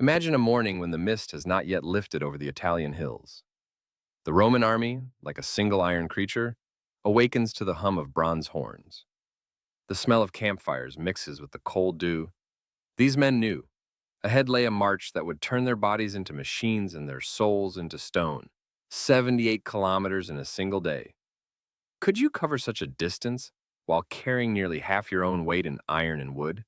Imagine a morning when the mist has not yet lifted over the Italian hills. The Roman army, like a single iron creature, awakens to the hum of bronze horns. The smell of campfires mixes with the cold dew. These men knew. Ahead lay a march that would turn their bodies into machines and their souls into stone. 78 kilometers in a single day. Could you cover such a distance while carrying nearly half your own weight in iron and wood?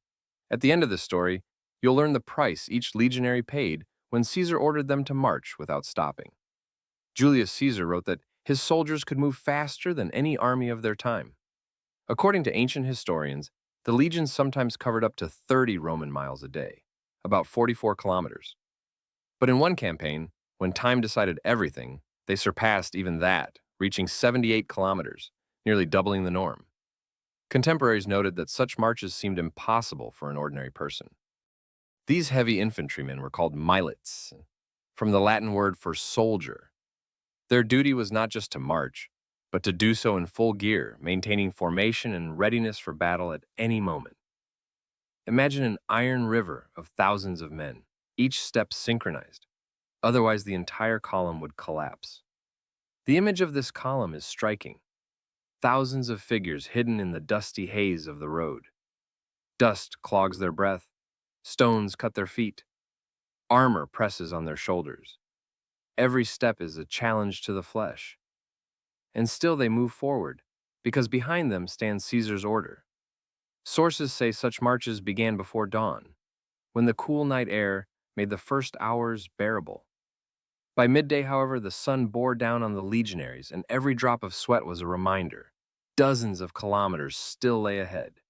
At the end of the story, you'll learn the price each legionary paid when Caesar ordered them to march without stopping. Julius Caesar wrote that his soldiers could move faster than any army of their time. According to ancient historians, the legions sometimes covered up to 30 Roman miles a day, about 44 kilometers. But in one campaign, when time decided everything, they surpassed even that, reaching 78 kilometers, nearly doubling the norm. Contemporaries noted that such marches seemed impossible for an ordinary person. These heavy infantrymen were called miletes, from the Latin word for soldier. Their duty was not just to march, but to do so in full gear, maintaining formation and readiness for battle at any moment. Imagine an iron river of thousands of men, each step synchronized. Otherwise, the entire column would collapse. The image of this column is striking. Thousands of figures hidden in the dusty haze of the road. Dust clogs their breath, stones cut their feet, armor presses on their shoulders. Every step is a challenge to the flesh. And still they move forward, because behind them stands Caesar's order. Sources say such marches began before dawn, when the cool night air made the first hours bearable. By midday, however, the sun bore down on the legionaries, and every drop of sweat was a reminder. Dozens of kilometers still lay ahead.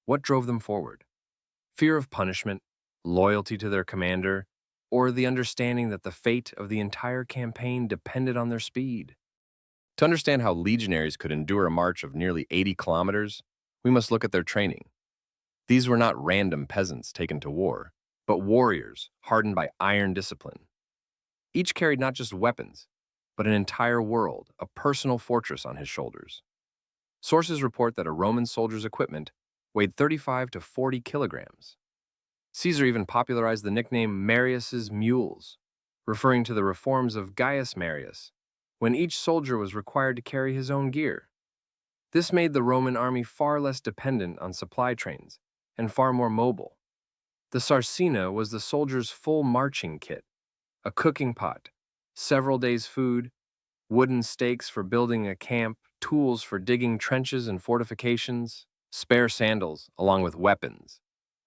What drove them forward? Fear of punishment, loyalty to their commander, or the understanding that the fate of the entire campaign depended on their speed? To understand how legionaries could endure a march of nearly 80 kilometers, we must look at their training. These were not random peasants taken to war, but warriors hardened by iron discipline. Each carried not just weapons, but an entire world, a personal fortress on his shoulders. Sources report that a Roman soldier's equipment weighed 35 to 40 kilograms. Caesar even popularized the nickname Marius's mules, referring to the reforms of Gaius Marius, when each soldier was required to carry his own gear. This made the Roman army far less dependent on supply trains and far more mobile. The sarcina was the soldier's full marching kit, a cooking pot, several days' food, wooden stakes for building a camp, tools for digging trenches and fortifications, spare sandals along with weapons,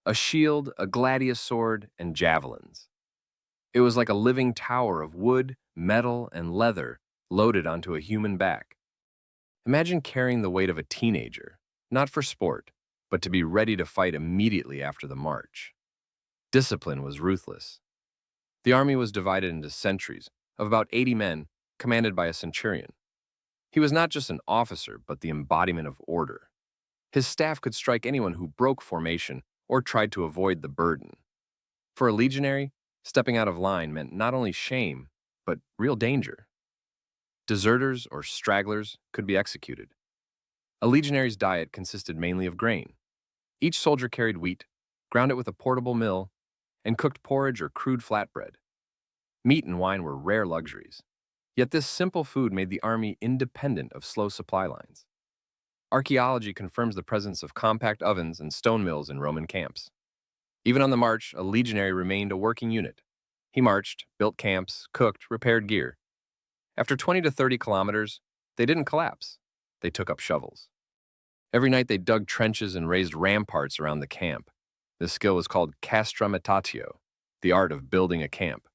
a shield, a gladius sword, and javelins. It was like a living tower of wood, metal, and leather loaded onto a human back. Imagine carrying the weight of a teenager, not for sport, but to be ready to fight immediately after the march. Discipline was ruthless. The army was divided into sentries of about 80 men, commanded by a centurion. He was not just an officer, but the embodiment of order. His staff could strike anyone who broke formation or tried to avoid the burden. For a legionary, stepping out of line meant not only shame, but real danger. Deserters or stragglers could be executed. A legionary's diet consisted mainly of grain. Each soldier carried wheat, ground it with a portable mill, and cooked porridge or crude flatbread. Meat and wine were rare luxuries. Yet this simple food made the army independent of slow supply lines. Archaeology confirms the presence of compact ovens and stone mills in Roman camps. Even on the march, a legionary remained a working unit. He marched, built camps, cooked, repaired gear. After 20 to 30 kilometers, they didn't collapse. They took up shovels. Every night they dug trenches and raised ramparts around the camp. This skill was called castrametatio, the art of building a camp.